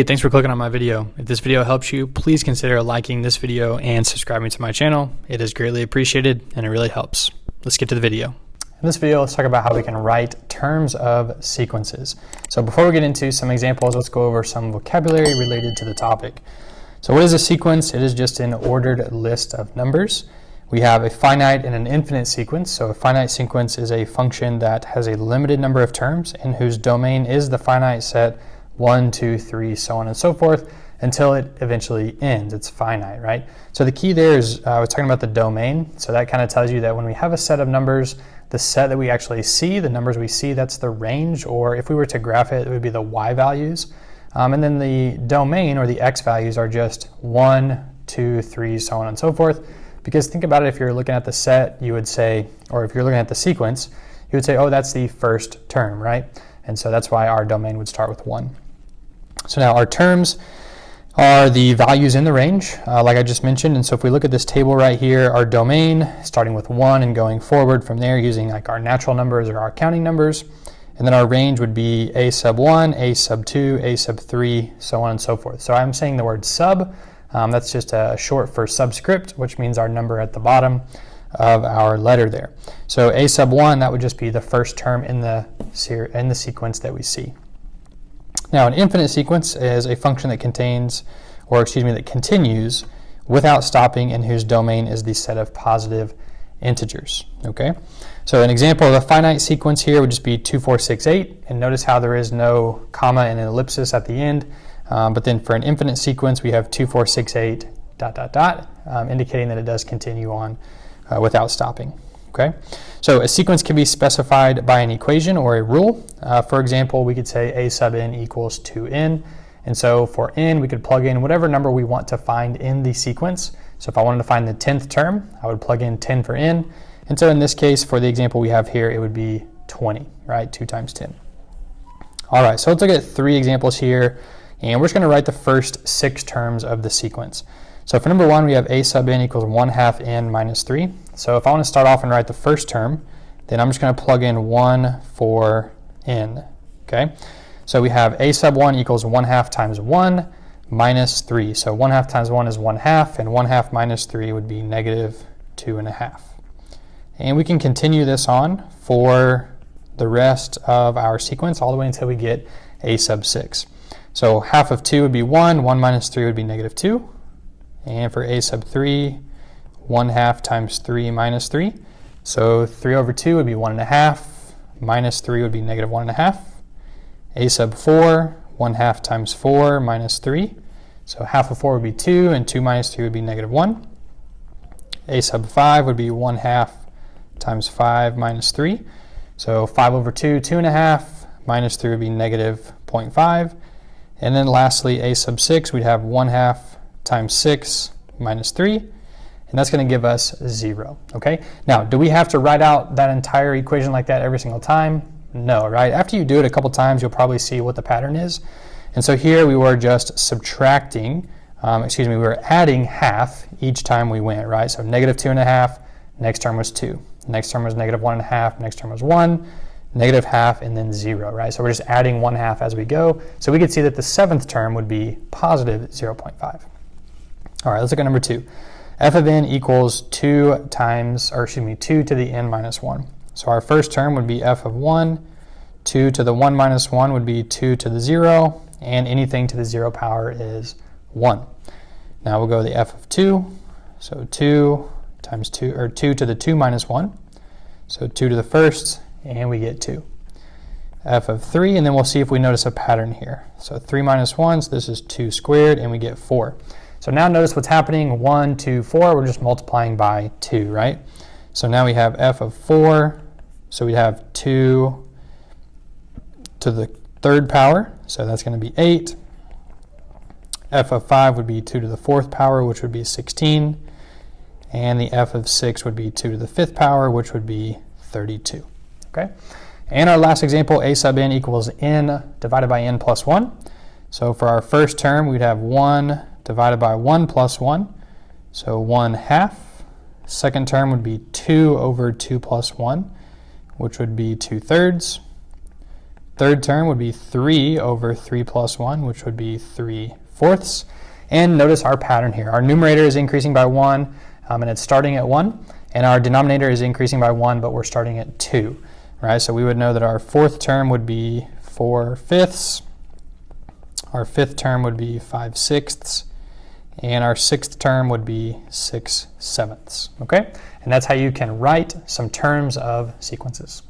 Hey, thanks for clicking on my video. If this video helps you, please consider liking this video and subscribing to my channel. It is greatly appreciated and it really helps. Let's get to the video. In this video, let's talk about how we can write terms of sequences. So before we get into some examples, let's go over some vocabulary related to the topic. So what is a sequence? It is just an ordered list of numbers. We have a finite and an infinite sequence. So a finite sequence is a function that has a limited number of terms and whose domain is the finite set 1, 2, 3, so on and so forth, until it eventually ends. It's finite, right? So the key there is we're talking about the domain. So that kind of tells you that when we have a set of numbers, the set that we actually see, the numbers we see, that's the range, or if we were to graph it, it would be the y values. And then the domain, or the x values, are just 1, 2, 3, so on and so forth. Because think about it, if you're looking at the set, you would say, or if you're looking at the sequence, you would say, oh, that's the first term, right? And so that's why our domain would start with 1. So now our terms are the values in the range, like I just mentioned. And so if we look at this table right here, our domain, starting with 1 and going forward from there using like our natural numbers or our counting numbers. And then our range would be a sub 1, a sub 2, a sub 3, so on and so forth. So I'm saying the word sub. That's just a short for subscript, which means our number at the bottom of our letter there. So a sub 1, that would just be the first term in the sequence that we see. Now, an infinite sequence is a function that that continues without stopping and whose domain is the set of positive integers. Okay, so an example of a finite sequence here would just be 2, 4, 6, 8, and notice how there is no comma and an ellipsis at the end. But then for an infinite sequence, we have 2, 4, 6, 8, ... indicating that it does continue on without stopping. Okay, so a sequence can be specified by an equation or a rule. For example, we could say a sub n equals 2n. And so for n, we could plug in whatever number we want to find in the sequence. So if I wanted to find the 10th term, I would plug in 10 for n. And so in this case, for the example we have here, it would be 20, right? 2 times 10. All right, so let's look at 3 examples here. And we're just going to write the first 6 terms of the sequence. So for number 1, we have a sub n equals 1/2 n minus 3. So if I want to start off and write the first term, then I'm just going to plug in 1 for n. Okay, so we have a sub 1 equals 1/2 times 1 minus 3. So 1/2 times 1 is 1/2, and 1/2 minus 3 would be negative 2.5. And we can continue this on for the rest of our sequence all the way until we get a sub 6. So half of 2 would be 1, 1 minus 3 would be negative 2. And for a sub 3, 1/2 times 3 minus 3. So 3 over 2 would be 1.5, minus 3 would be negative 1.5. A sub 4, 1/2 times 4 minus 3. So half of 4 would be 2, and 2 minus 3 would be negative 1. A sub 5 would be 1/2 times 5 minus 3. So 5 over 2, 2.5, minus 3 would be negative 0.5. And then lastly, a sub 6, we'd have 1/2 times 6 minus 3, and that's going to give us 0. Okay, now do we have to write out that entire equation like that every single time? No, right? After you do it a couple times, you'll probably see what the pattern is. And so here we were just subtracting, we were adding half each time we went, right? So negative 2.5, next term was 2, next term was negative 1.5, next term was 1, negative half, and then 0, right? So we're just adding 1/2 as we go. So we could see that the 7th term would be positive 0.5. All right, let's look at number 2. F of n equals 2 to the n minus 1. So our first term would be f of 1. 2 to the 1 minus 1 would be 2 to the 0, and anything to the 0 power is 1. Now we'll go to the f of 2. So 2 times 2, or 2 to the 2 minus 1. So 2 to the first, and we get 2. F of 3, and then we'll see if we notice a pattern here. So 3 minus 1, so this is 2 squared, and we get 4. So now notice what's happening, 1, 2, 4, we're just multiplying by 2, right? So now we have f of 4, so we have 2 to the 3rd power, so that's going to be 8. F of 5 would be 2 to the 4th power, which would be 16. And the f of 6 would be 2 to the 5th power, which would be 32. Okay? And our last example, a sub n equals n divided by n plus 1. So for our first term, we'd have 1 divided by 1 plus 1, so 1/2. Second term would be 2 over 2 plus 1, which would be 2/3. third term would be 3 over 3 plus 1, which would be 3/4. And notice our pattern here. Our numerator is increasing by 1, and it's starting at 1. And our denominator is increasing by 1, but we're starting at 2. Right? So we would know that our fourth term would be 4/5. Our fifth term would be 5/6. And our sixth term would be 6/7. Okay? And that's how you can write some terms of sequences.